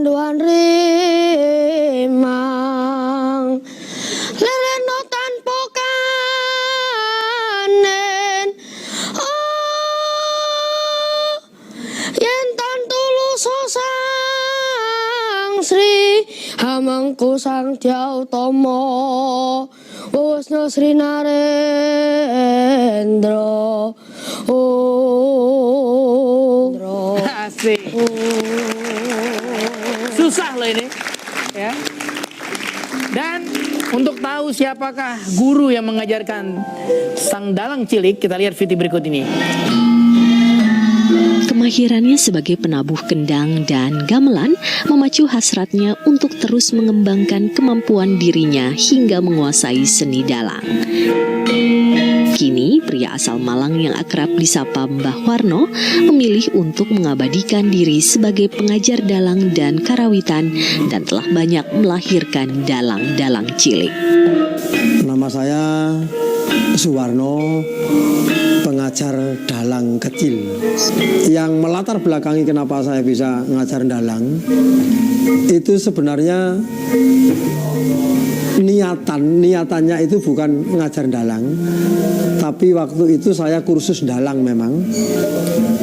panduan rimang lereno tanpa kanen yen tan tulus sang Sri hamangku sang Dyatama Wisnu Sri Narendra Asik. Susah loh ini ya. Dan untuk tahu siapakah guru yang mengajarkan sang dalang cilik, kita lihat video berikut ini. Kemahirannya sebagai penabuh kendang dan gamelan memacu hasratnya untuk terus mengembangkan kemampuan dirinya hingga menguasai seni dalang. Kini, pria asal Malang yang akrab disapa Mbah Warno memilih untuk mengabadikan diri sebagai pengajar dalang dan karawitan dan telah banyak melahirkan dalang-dalang cilik. Nama saya Suwarno, pengajar dalang kecil. Yang melatar belakangi kenapa saya bisa ngajar dalang, itu sebenarnya niatannya itu bukan ngajar dalang, tapi waktu itu saya kursus dalang memang.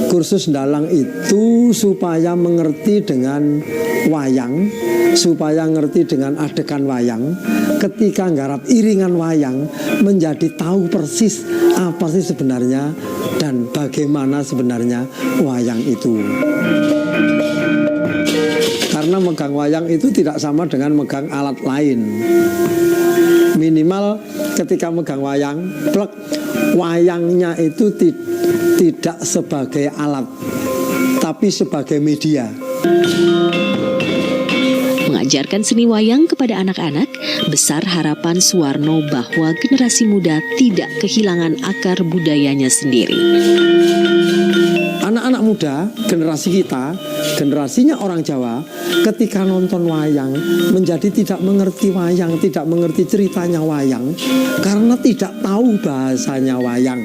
Kursus dalang itu supaya mengerti dengan wayang, supaya ngerti dengan adegan wayang. Ketika nggarap iringan wayang, menjadi tahu persis apa sih sebenarnya dan bagaimana sebenarnya wayang itu. Karena megang wayang itu tidak sama dengan megang alat lain. Minimal ketika megang wayang, plek, wayangnya itu tidak sebagai alat, tapi sebagai media. Mengajarkan seni wayang kepada anak-anak, besar harapan Suwarno bahwa generasi muda tidak kehilangan akar budayanya sendiri. Anak-anak muda, generasi kita, generasinya orang Jawa, ketika nonton wayang menjadi tidak mengerti wayang, tidak mengerti ceritanya wayang, karena tidak tahu bahasanya wayang.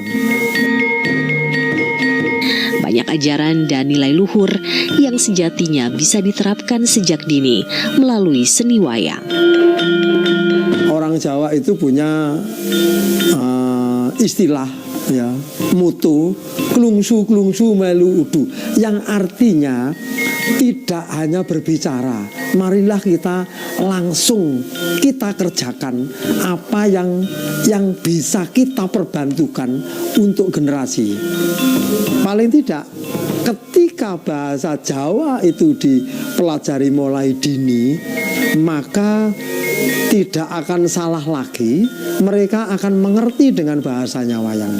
Banyak ajaran dan nilai luhur yang sejatinya bisa diterapkan sejak dini melalui seni wayang. Orang Jawa itu punya istilah ya, mutu klungsu melu udu, yang artinya tidak hanya berbicara, marilah kita langsung kita kerjakan apa yang bisa kita perbantukan untuk generasi. Paling tidak ketika bahasa Jawa itu dipelajari mulai dini, maka tidak akan salah lagi, mereka akan mengerti dengan bahasanya wayang.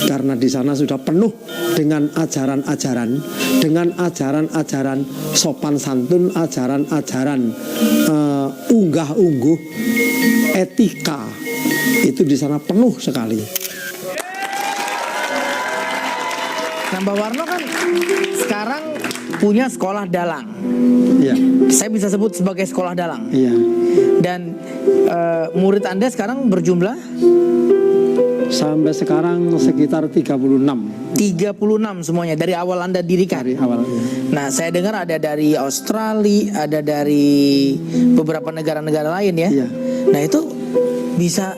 Karena di sana sudah penuh dengan ajaran-ajaran, dengan ajaran-ajaran sopan santun, ajaran-ajaran unggah-ungguh, etika. Itu di sana penuh sekali. Nah, Mbak Warno kan sekarang punya sekolah dalang. Iya. Saya bisa sebut sebagai sekolah dalang. Iya. Dan murid Anda sekarang berjumlah? Sampai sekarang sekitar 36. 36 semuanya dari awal Anda dirikan. Dari awal. Iya. Nah, saya dengar ada dari Australia, ada dari beberapa negara-negara lain ya. Iya. Nah, itu bisa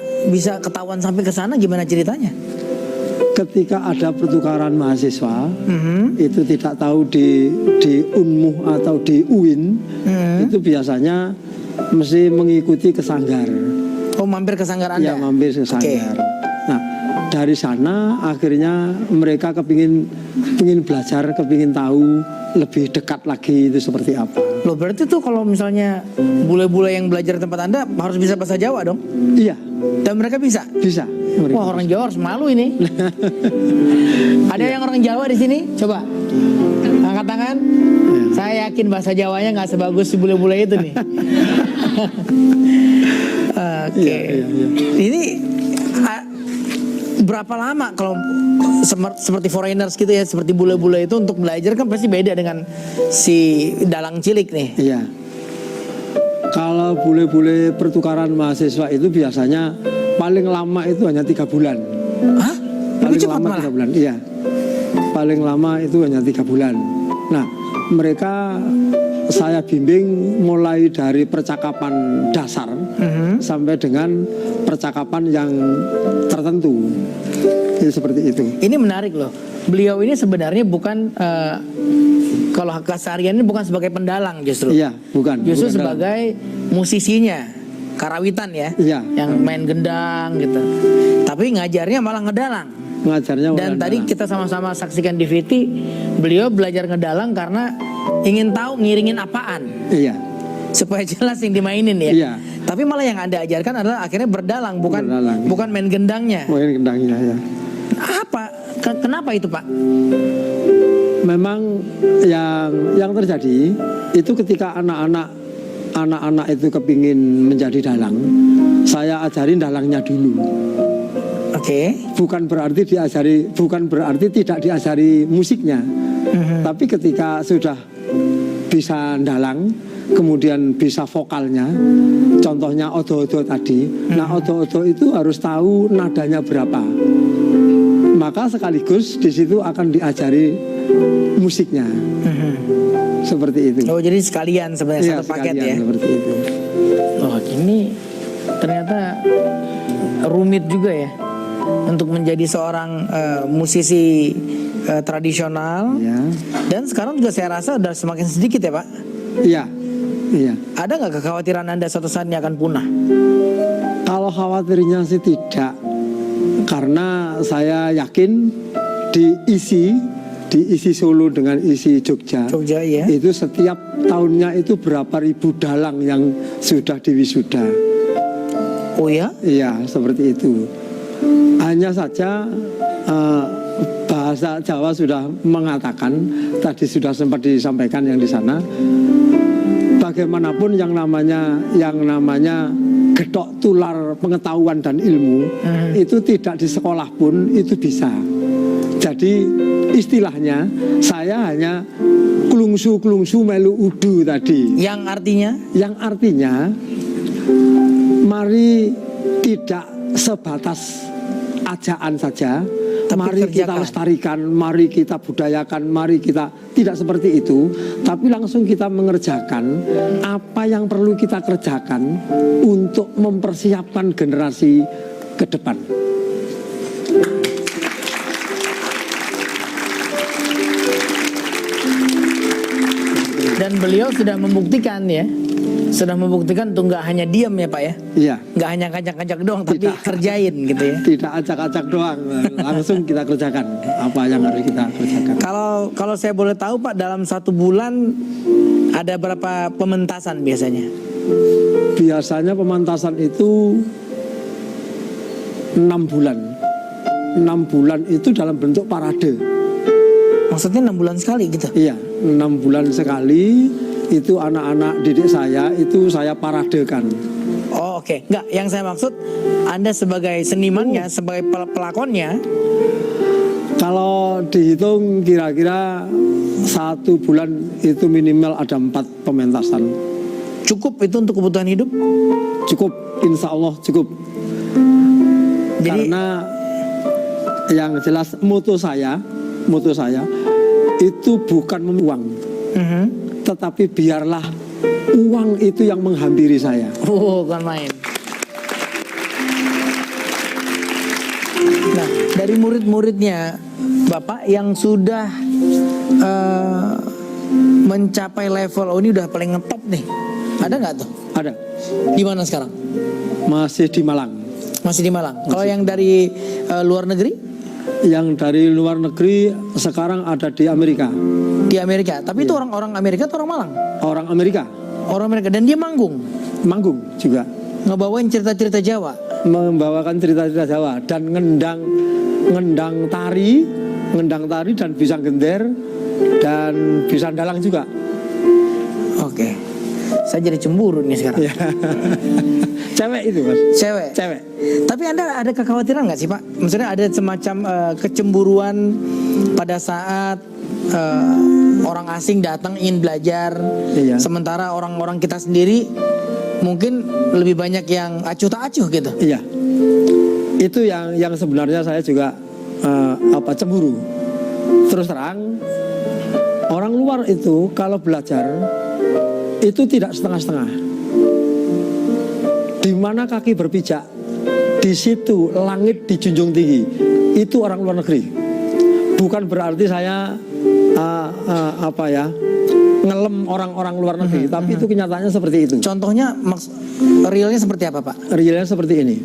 ketahuan sampai ke sana, gimana ceritanya? Ketika ada pertukaran mahasiswa, itu tidak tahu di Unmuh atau di UIN, itu biasanya mesti mengikuti ke Sanggar. Oh, mampir ke Sanggar Anda? Ya, mampir ke Sanggar. Nah, dari sana akhirnya mereka kepingin belajar, kepingin tahu lebih dekat lagi itu seperti apa. Loh, berarti tuh kalau misalnya bule-bule yang belajar di tempat Anda harus bisa bahasa Jawa dong? Iya. Dan mereka bisa? Bisa. Wah, orang Jawa harus malu ini. Ada yang orang Jawa di sini? Coba angkat tangan. Saya yakin bahasa Jawanya nggak sebagus si bule-bule itu nih. Oke. Iya. Ini berapa lama kalau seperti foreigners gitu ya, seperti bule-bule itu untuk belajar kan pasti beda dengan si dalang cilik nih. Iya. Kalau bule-bule pertukaran mahasiswa itu biasanya paling lama itu hanya 3 bulan. Hah? Paling Lebih cepat lama malah? 3 bulan. Iya. Paling lama itu hanya 3 bulan. Nah, mereka saya bimbing mulai dari percakapan dasar sampai dengan percakapan yang tertentu. Seperti itu. Ini menarik loh. Beliau ini sebenarnya bukan kalau kesehariannya bukan sebagai pendalang justru. Iya, bukan. Justru bukan sebagai musisinya, karawitan ya. Iya. Yang main gendang gitu. Tapi ngajarnya malah ngedalang. Ngajarnya Dan tadi kita sama-sama saksikan di VT, beliau belajar ngedalang karena ingin tahu ngiringin apaan. Iya. Supaya jelas yang dimainin ya. Iya. Tapi malah yang Anda ajarkan adalah akhirnya berdalang, bukan Berdalang. bukan main gendangnya. Main gendangnya ya. Apa? Kenapa itu, Pak? Memang yang terjadi itu ketika anak-anak itu kepingin menjadi dalang, saya ajarin dalangnya dulu. Oke. Bukan berarti tidak diajari musiknya. Tapi ketika sudah bisa dalang, kemudian bisa vokalnya, contohnya odo-odo tadi. Nah, odo-odo itu harus tahu nadanya berapa. Maka sekaligus di situ akan diajari musiknya. Seperti itu. Oh, jadi sekalian sebenarnya Iya, satu paket sekalian ya. seperti itu. Oh, ini ternyata rumit juga ya untuk menjadi seorang musisi tradisional. Ya. Dan sekarang juga saya rasa udah semakin sedikit ya, Pak. Iya. Iya. Ada nggak kekhawatiran Anda suatu saat ini akan punah? Kalau khawatirnya sih tidak. Karena saya yakin diisi Solo dengan isi Jogja, ya. itu setiap tahunnya itu berapa ribu dalang yang sudah diwisuda. Oh ya? Iya, seperti itu. Hanya saja bahasa Jawa sudah mengatakan, tadi sudah sempat disampaikan yang di sana, bagaimanapun yang namanya getok tular pengetahuan dan ilmu itu tidak di sekolah pun itu bisa. Jadi istilahnya saya hanya klungsu melu udu tadi. Yang artinya? Yang artinya mari tidak sebatas ajaan saja. Tapi Mari kita kerjakan. lestarikan, mari kita budayakan, mari kita tidak seperti itu, tapi langsung kita mengerjakan apa yang perlu kita kerjakan untuk mempersiapkan generasi ke depan. Dan beliau sudah membuktikan ya. Sudah membuktikan tuh nggak hanya diam ya, Pak ya. Iya. Nggak hanya ngajak-ngajak doang, tapi Tidak. kerjain gitu ya. Tidak acak-acak doang, langsung kita kerjakan apa yang harus kita kerjakan. Kalau saya boleh tahu, Pak, dalam 1 bulan ada berapa pementasan biasanya? Biasanya pementasan itu 6 bulan. 6 bulan itu dalam bentuk parade. Maksudnya 6 bulan sekali gitu? Iya, 6 bulan sekali. Itu anak-anak didik saya itu saya paradekan. Oh, oke. Enggak, yang saya maksud Anda sebagai senimannya, sebagai pelakonnya. Kalau dihitung kira-kira 1 bulan itu minimal ada 4 pementasan. Cukup itu untuk kebutuhan hidup? Cukup, insya Allah cukup. Jadi, karena yang jelas moto saya itu bukan uang, tetapi biarlah uang itu yang menghampiri saya. bukan main. Nah, dari murid-muridnya Bapak yang sudah mencapai level ini udah paling ngetop nih, ada nggak tuh? Ada, Di mana sekarang? masih di Malang. Masih di Malang. Kalau yang dari luar negeri? Yang dari luar negeri sekarang ada di Amerika. Di Amerika. Tapi itu orang-orang Amerika atau orang Malang? Orang Amerika, Orang Amerika. Dan dia manggung, juga ngebawain cerita-cerita Jawa. membawakan cerita-cerita Jawa dan ngendang tari dan bisa gender dan bisa dalang juga. Oke. Saya jadi cemburu nih sekarang. Cewek itu, Mas. Cewek. Tapi Anda ada kekhawatiran nggak sih, Pak? Maksudnya ada semacam kecemburuan pada saat orang asing datang ingin belajar, Iya. sementara orang-orang kita sendiri mungkin lebih banyak yang acuh tak acuh gitu. Iya. Itu yang sebenarnya saya juga cemburu. Terus terang, orang luar itu kalau belajar itu tidak setengah-setengah. Di mana kaki berpijak, di situ langit dijunjung tinggi. Itu orang luar negeri. Bukan berarti saya ngelem orang-orang luar negeri, tapi itu kenyataannya seperti itu. Contohnya realnya seperti apa, Pak? Realnya seperti ini.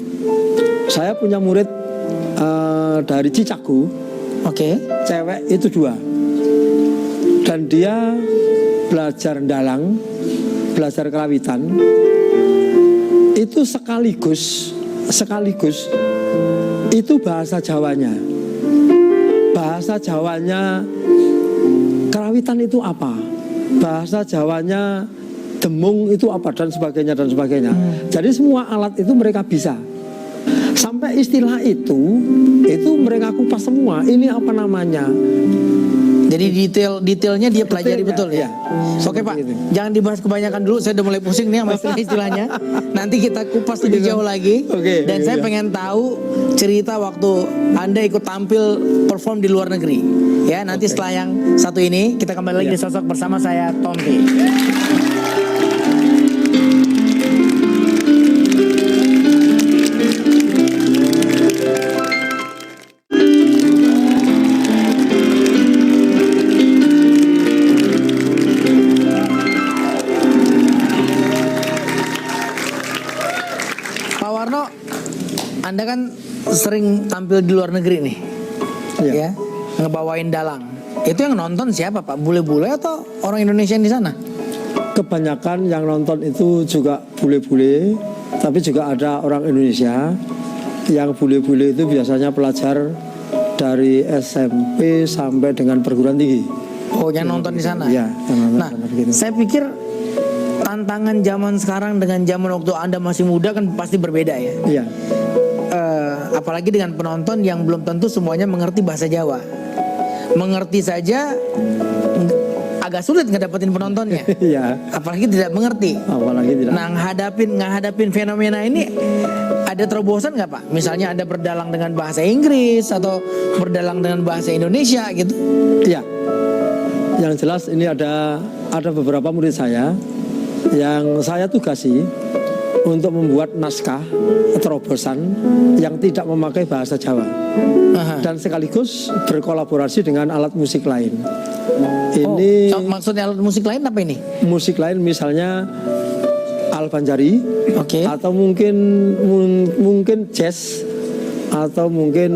Saya punya murid dari Cicago, cewek itu 2, dan dia belajar dalang, belajar kerawitan, itu sekaligus itu bahasa Jawanya. Bahasa Jawanya kerawitan itu apa? Bahasa Jawanya demung itu apa, dan sebagainya dan sebagainya. Jadi semua alat itu mereka bisa. Sampai istilah itu mereka kupas semua. Ini apa namanya? Jadi detailnya dia pelajari betul ya. Oke Pak, itu. jangan dibahas kebanyakan dulu. Saya udah mulai pusing nih sama istilahnya. Nanti kita kupas lebih jauh lagi. Dan saya pengen tahu cerita waktu Anda ikut tampil perform di luar negeri. Ya, nanti setelah yang satu ini kita kembali lagi di Sosok bersama saya Tompi. Anda kan sering tampil di luar negeri nih, ya, ngebawain dalang. Itu yang nonton siapa Pak? Bule-bule atau orang Indonesia yang di sana? Kebanyakan yang nonton itu juga bule-bule, tapi juga ada orang Indonesia. Yang bule-bule itu biasanya pelajar dari SMP sampai dengan perguruan tinggi. Oh, yang nonton di sana? Iya. Nah, saya pikir tantangan zaman sekarang dengan zaman waktu Anda masih muda kan pasti berbeda ya. Iya. Apalagi dengan penonton yang belum tentu semuanya mengerti bahasa Jawa. Mengerti saja agak sulit ngedapetin penontonnya. Iya. Apalagi tidak mengerti. Apalagi tidak. Nah, ngehadapin fenomena ini ada terobosan nggak Pak? Misalnya Anda berdalang dengan bahasa Inggris atau berdalang dengan bahasa Indonesia gitu? Iya. Yang jelas ini ada beberapa murid saya yang saya tugasi untuk membuat naskah terobosan yang tidak memakai bahasa Jawa. Dan sekaligus berkolaborasi dengan alat musik lain. Ini maksudnya alat musik lain apa ini? Musik lain misalnya Al-Banjari, atau mungkin jazz, atau mungkin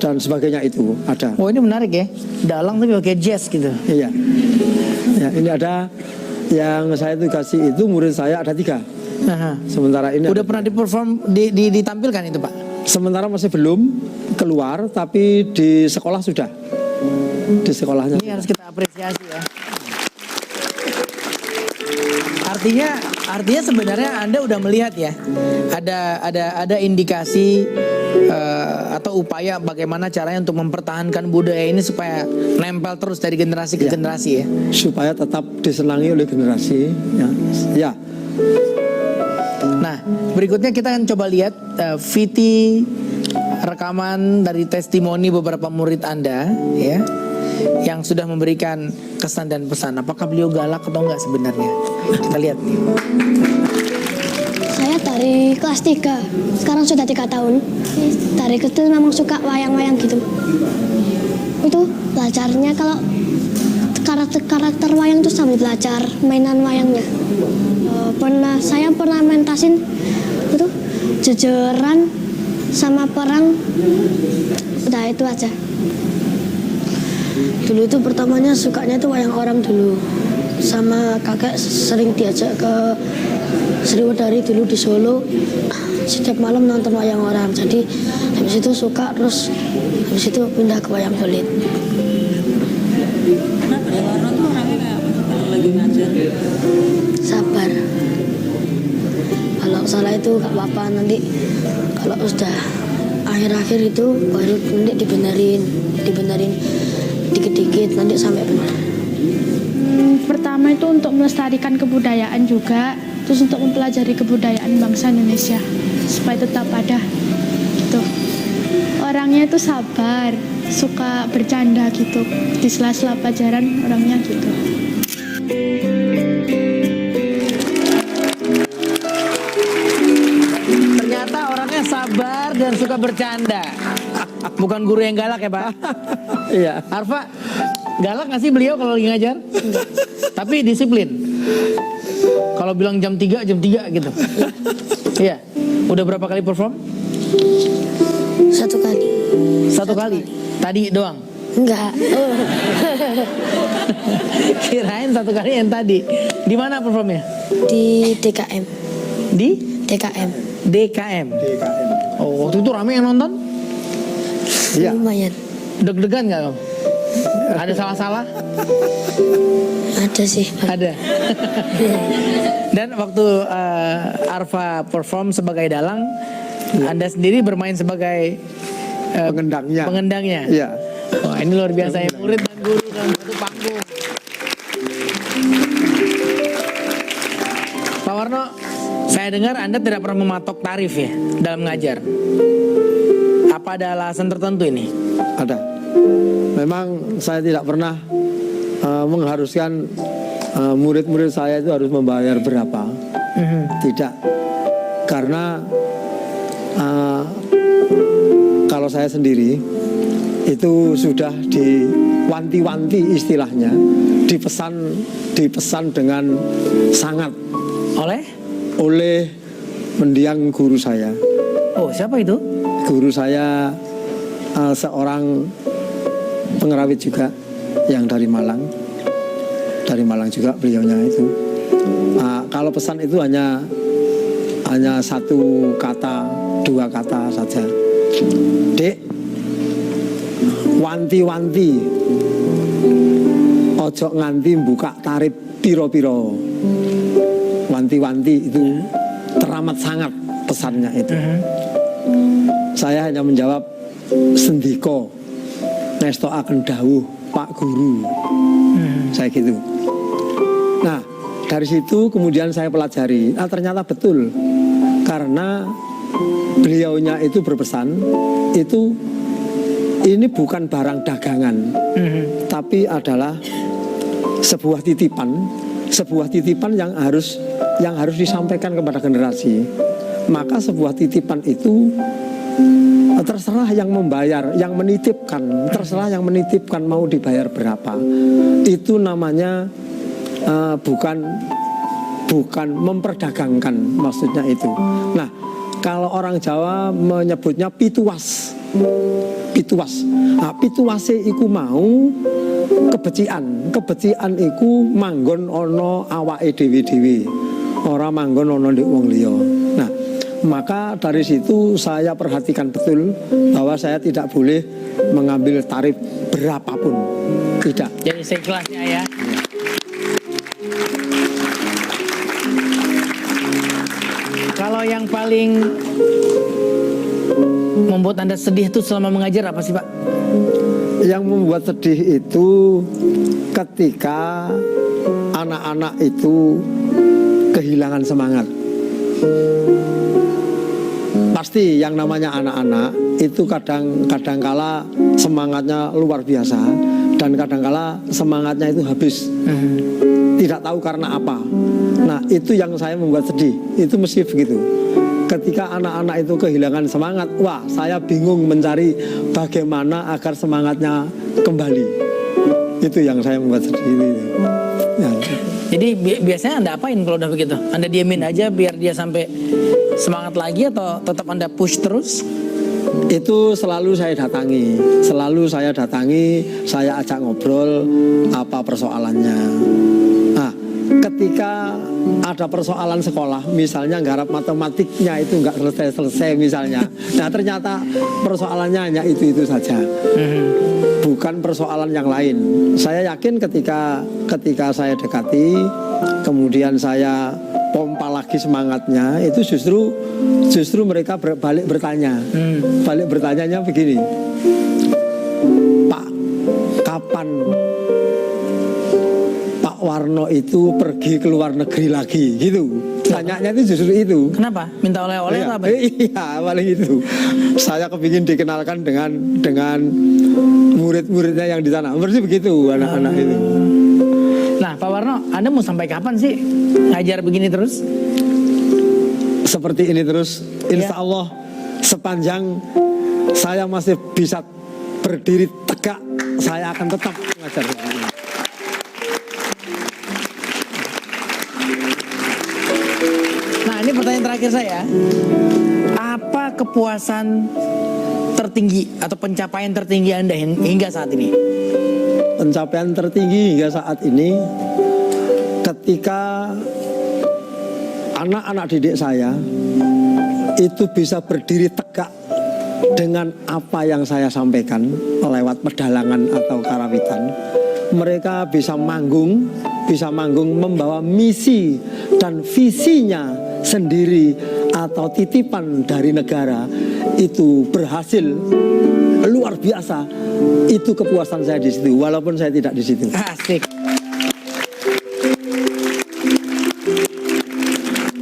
dan sebagainya itu ada. Oh, ini menarik ya, dalang tapi pakai jazz gitu. Iya. Ya, ini ada yang saya tugasi itu murid saya ada 3. Sementara ini udah pernah diperform ditampilkan itu Pak? Sementara masih belum keluar, tapi di sekolah sudah. Di sekolahnya. Ini harus kita apresiasi ya. Artinya sebenarnya Anda udah melihat ya, ada indikasi atau upaya bagaimana caranya untuk mempertahankan budaya ini supaya nempel terus dari generasi ke generasi ya. Supaya tetap disenangi oleh generasi. Ya. Nah, berikutnya kita akan coba lihat VT rekaman dari testimoni beberapa murid Anda ya, yang sudah memberikan kesan dan pesan. Apakah beliau galak atau enggak sebenarnya? Kita lihat nih. Saya dari kelas 3, sekarang sudah 3 tahun. Dari kecil memang suka wayang-wayang gitu. Itu belajarnya kalau karakter wayang itu sambil belajar mainan wayangnya. Saya pernah mentasin itu jejeran sama perang. Udah itu aja. Dulu itu pertamanya sukanya itu wayang orang dulu. Sama kakek sering diajak ke Sriwedari dulu di Solo. Setiap malam nonton wayang orang. Jadi habis itu suka, terus habis itu pindah ke wayang kulit. Kenapa ya Warno tuh orangnya kayak apa kalau lagi ngajar? Sabar. Kalau salah itu gak apa-apa, nanti kalau sudah akhir-akhir itu baru nanti dibenerin dikit-dikit nanti sampai benar. Pertama itu untuk melestarikan kebudayaan juga, terus untuk mempelajari kebudayaan bangsa Indonesia supaya tetap ada gitu. Orangnya itu sabar, suka bercanda gitu, di sela-sela pelajaran orangnya gitu. suka bercanda. Bukan guru yang galak ya Pak. Iya. Arfa, galak gak sih beliau kalau lagi ngajar? Tapi disiplin. Kalau bilang jam 3 gitu. Iya. Udah berapa kali perform? 1 kali. 1 kali. Tadi doang. Enggak. Kirain 1 kali yang tadi. Di mana performnya? Di DKM. Di DKM. DKM. Oh, waktu itu rame yang nonton? Iya. Lumayan. Deg-degan nggak kamu? Ada salah-salah? Ada sih. Ada. Dan waktu Arfa perform sebagai dalang, Anda sendiri bermain sebagai pengendangnya. Iya. Wah, ini luar biasa ya, murid dan guru dalam satu panggung. Pak Warno, saya dengar Anda tidak pernah mematok tarif ya dalam mengajar. Apa ada alasan tertentu ini? Ada. Memang saya tidak pernah mengharuskan murid-murid saya itu harus membayar berapa. Tidak. Karena kalau saya sendiri itu sudah diwanti-wanti istilahnya, dipesan dengan sangat oleh mendiang guru saya. Oh, siapa itu? Guru saya seorang pengerawit juga yang dari Malang juga beliaunya itu. Kalau pesan itu hanya 1 kata, 2 kata saja. Dek, wanti-wanti, ojo nganti buka tarif piro-piro. Wanti-wanti itu teramat sangat pesannya itu. Saya hanya menjawab sendiko nesto akan dawuh Pak Guru. Saya gitu. Nah, dari situ kemudian saya pelajari. Ternyata betul. Karena beliaunya itu berpesan, itu ini bukan barang dagangan, tapi adalah sebuah titipan yang harus disampaikan kepada generasi. Maka sebuah titipan itu terserah yang membayar, yang menitipkan, terserah yang menitipkan mau dibayar berapa. Itu namanya bukan memperdagangkan, maksudnya itu. Nah, kalau orang Jawa menyebutnya pituas. Nah, pituase iku mau kebecikan iku manggon ono awake dhewe-dhewe, ora manggon ono ndek wong liya. Nah, maka dari situ saya perhatikan betul bahwa saya tidak boleh mengambil tarif berapapun. Tidak. Jadi seikhlasnya ya. Kalau yang paling membuat Anda sedih itu selama mengajar apa sih Pak? Yang membuat sedih itu ketika anak-anak itu kehilangan semangat. Pasti yang namanya anak-anak itu kadang-kala semangatnya luar biasa dan kadang-kala semangatnya itu habis. Tidak tahu karena apa. Nah, itu yang saya membuat sedih. Itu mesti begitu. Ketika anak-anak itu kehilangan semangat, wah, saya bingung mencari bagaimana agar semangatnya kembali. Itu yang saya membuat sedih itu. Ya. Jadi biasanya Anda apain kalau udah begitu? Anda diemin aja biar dia sampai semangat lagi atau tetap Anda push terus? Itu selalu saya datangi, saya ajak ngobrol apa persoalannya. Nah, ketika ada persoalan sekolah, misalnya nggarap matematiknya itu nggak selesai misalnya. Nah, ternyata persoalannya hanya itu saja, bukan persoalan yang lain. Saya yakin ketika saya dekati, kemudian saya pompa lagi semangatnya, itu justru mereka balik bertanya. Balik bertanyanya begini, Pak, kapan Pak Warno itu pergi ke luar negeri lagi, gitu. Tanyanya itu justru itu. Kenapa? Minta oleh-oleh atau apa? Iya, paling itu. Saya kepingin dikenalkan dengan murid-muridnya yang di sana. Berarti begitu anak-anak itu. Nah, Pak Warno, Anda mau sampai kapan sih ngajar begini terus? Seperti ini terus, insya Allah sepanjang saya masih bisa berdiri tegak, saya akan tetap mengajar. Nah, ini pertanyaan terakhir saya. Apa kepuasan tertinggi atau pencapaian tertinggi Anda hingga saat ini? Pencapaian tertinggi hingga saat ini ketika anak-anak didik saya itu bisa berdiri tegak dengan apa yang saya sampaikan lewat pedalangan atau karawitan. Mereka bisa manggung membawa misi dan visinya sendiri atau titipan dari negara, itu berhasil luar biasa. Itu kepuasan saya di situ, walaupun saya tidak di situ. Asik.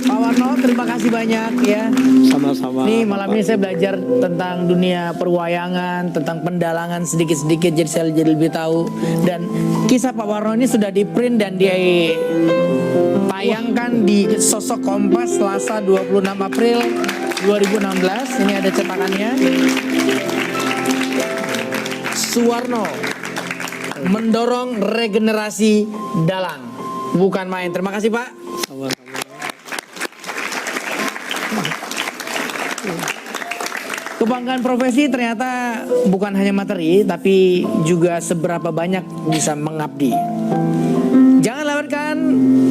Pak Warno, terima kasih banyak ya. Sama-sama. Nih malam ini saya belajar tentang dunia perwayangan, tentang pendalangan sedikit-sedikit, jadi saya jadi lebih tahu. Dan kisah Pak Warno ini sudah di-print dan ditayangkan di Sosok Kompas Selasa 26 April 2016. Ini ada cetakannya. Suwarno mendorong regenerasi dalang, bukan main. Terima kasih Pak. Sama-sama. Kebanggaan profesi ternyata bukan hanya materi, tapi juga seberapa banyak bisa mengabdi. Jangan lewatkan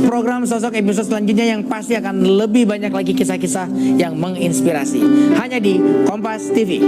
program Sosok episode selanjutnya yang pasti akan lebih banyak lagi kisah-kisah yang menginspirasi. Hanya di Kompas TV.